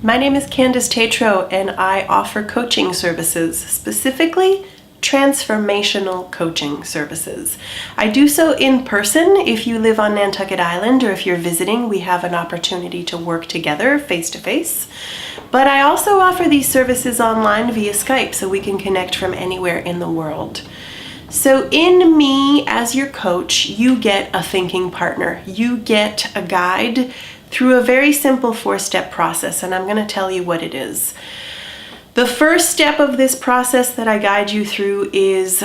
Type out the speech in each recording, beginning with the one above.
My name is Candice Tétault, and I offer coaching services, specifically transformational coaching services. I do so in person. If you live on Nantucket Island or if you're visiting, we have an opportunity to work together face to face. But I also offer these services online via Skype, so we can connect from anywhere in the world. So in me as your coach, you get a thinking partner. You get a guide through a very simple 4-step process, and I'm going to tell you what it is. The first step of this process that I guide you through is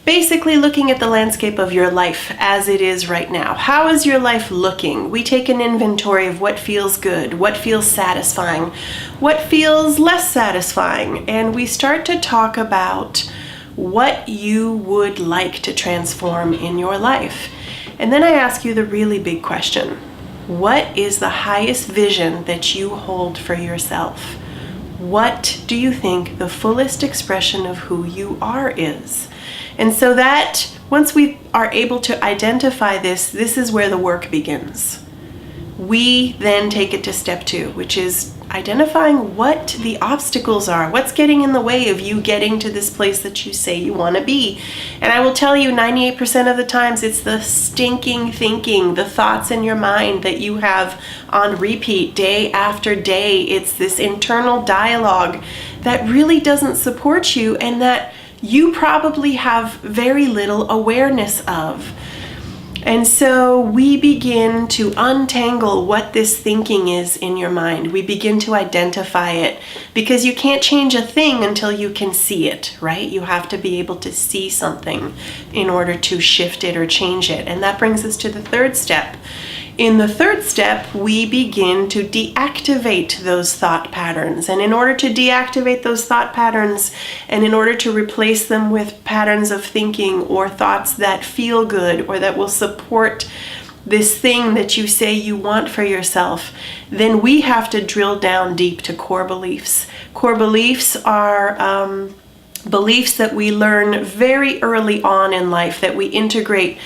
basically looking at the landscape of your life as it is right now. How is your life looking? We take an inventory of what feels good, what feels satisfying, what feels less satisfying, and we start to talk about what you would like to transform in your life. And then I ask you the really big question. What is the highest vision that you hold for yourself? What do you think the fullest expression of who you are is? And so that once we are able to identify this is where the work begins. We then take it to step 2, which is identifying what the obstacles are, what's getting in the way of you getting to this place that you say you want to be. And I will tell you 98% of the times it's the stinking thinking, the thoughts in your mind that you have on repeat day after day. It's this internal dialogue that really doesn't support you and that you probably have very little awareness of. And so we begin to untangle what this thinking is in your mind. We begin to identify it because you can't change a thing until you can see it, right? You have to be able to see something in order to shift it or change it. And that brings us to the 3rd step. In the 3rd step, we begin to deactivate those thought patterns. And in order to deactivate those thought patterns and in order to replace them with patterns of thinking or thoughts that feel good or that will support this thing that you say you want for yourself, then we have to drill down deep to core beliefs. Core beliefs are beliefs that we learn very early on in life, that we integrate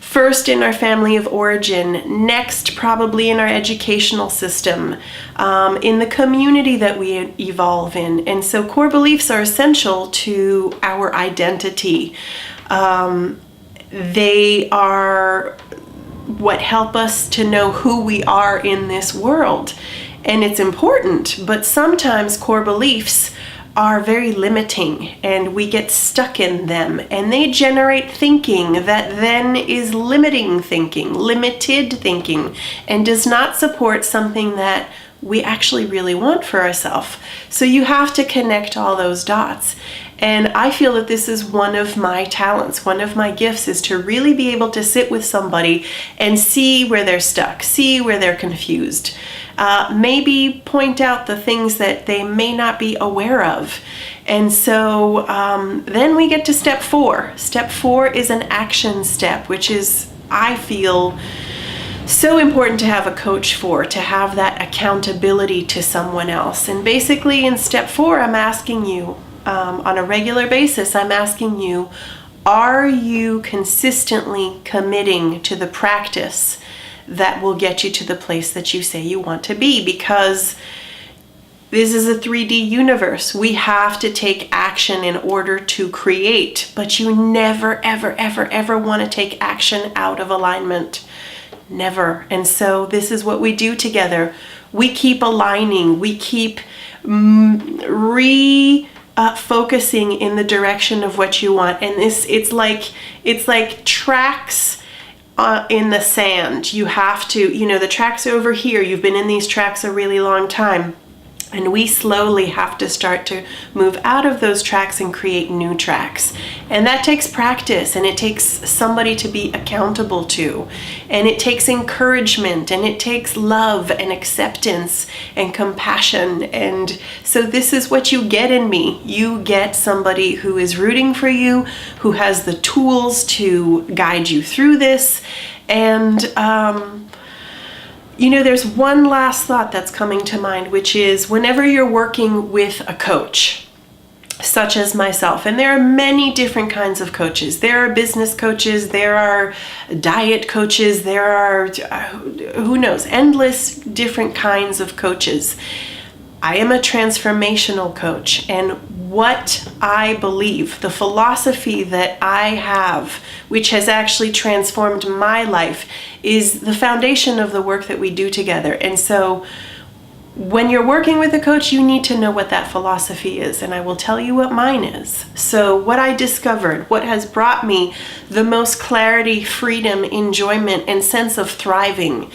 first in our family of origin, next probably in our educational system, in the community that we evolve in. And so core beliefs are essential to our identity. They are what help us to know who we are in this world. And it's important, but sometimes core beliefs are very limiting and we get stuck in them, and they generate thinking that then is limiting thinking, limited thinking, and does not support something that we actually really want for ourselves. So you have to connect all those dots. And I feel that this is one of my talents, one of my gifts, is to really be able to sit with somebody and see where they're stuck, see where they're confused. Maybe point out the things that they may not be aware of. And so then we get to step 4. Step 4 is an action step, which is, I feel, so important to have a coach for, to have that accountability to someone else. And basically in step 4, I'm asking you, on a regular basis, I'm asking you, are you consistently committing to the practice that will get you to the place that you say you want to be? Because this is a 3D universe. We have to take action in order to create, but you never, ever, ever, ever want to take action out of alignment. Never. And so this is what we do together. We keep aligning. We keep focusing in the direction of what you want. And it's like tracks in the sand. You have to, the tracks over here, you've been in these tracks a really long time. And we slowly have to start to move out of those tracks and create new tracks. And that takes practice, and it takes somebody to be accountable to. And it takes encouragement, and it takes love and acceptance and compassion. And so this is what you get in me. You get somebody who is rooting for you, who has the tools to guide you through this. And there's one last thought that's coming to mind, which is whenever you're working with a coach, such as myself. And there are many different kinds of coaches. There are business coaches, there are diet coaches, there are, who knows, endless different kinds of coaches. I am a transformational coach, and what I believe, the philosophy that I have, which has actually transformed my life, is the foundation of the work that we do together. And so when you're working with a coach, you need to know what that philosophy is, and I will tell you what mine is. So what I discovered, what has brought me the most clarity, freedom, enjoyment, and sense of thriving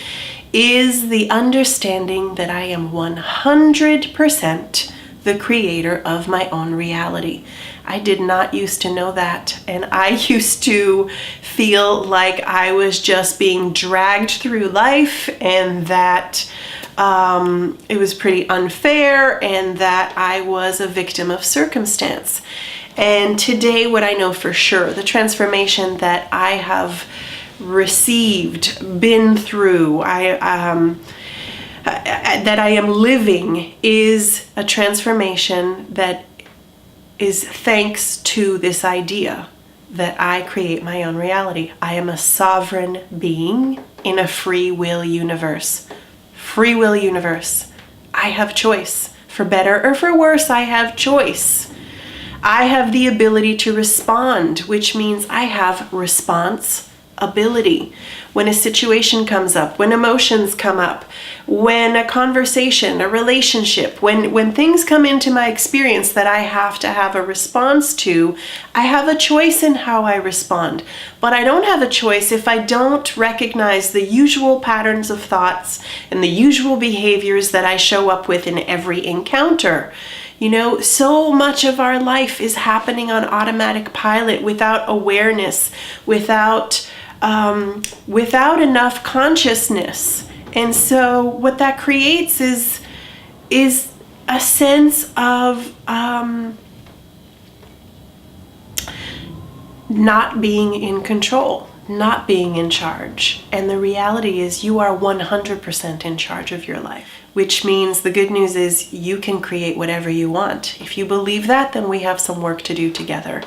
is the understanding that I am 100% the creator of my own reality. I did not used to know that, and I used to feel like I was just being dragged through life, and that it was pretty unfair, and that I was a victim of circumstance. And today, what I know for sure, the transformation that I have received, been through, that I am living, is a transformation that is thanks to this idea that I create my own reality. I am a sovereign being in a free will universe. Free will universe. I have choice. For better or for worse, I have choice. I have the ability to respond, which means I have response ability. When a situation comes up, when emotions come up, when a conversation, a relationship, when things come into my experience that I have to have a response to, I have a choice in how I respond. But I don't have a choice if I don't recognize the usual patterns of thoughts and the usual behaviors that I show up with in every encounter. You know, so much of our life is happening on automatic pilot, without awareness, without enough consciousness. And so what that creates is a sense of not being in control, not being in charge. And the reality is you are 100% in charge of your life, which means the good news is you can create whatever you want. If you believe that, then we have some work to do together.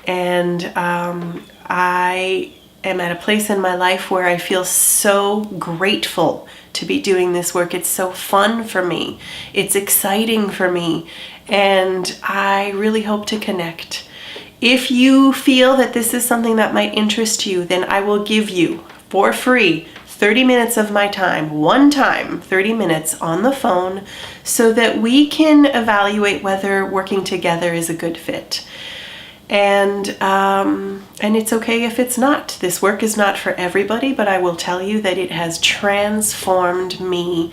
And I am at a place in my life where I feel so grateful to be doing this work. It's so fun for me. It's exciting for me. And I really hope to connect. If you feel that this is something that might interest you, then I will give you, for free, 30 minutes of my time, one time, 30 minutes on the phone, so that we can evaluate whether working together is a good fit. And it's okay if it's not. This work is not for everybody, but I will tell you that it has transformed me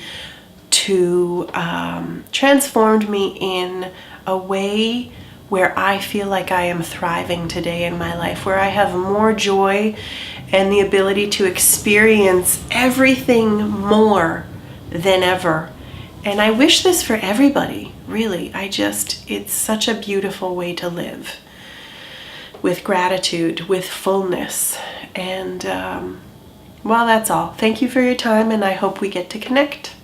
in a way where I feel like I am thriving today in my life, where I have more joy and the ability to experience everything more than ever. And I wish this for everybody, really. It's such a beautiful way to live. With gratitude, with fullness. And well, that's all. Thank you for your time, and I hope we get to connect.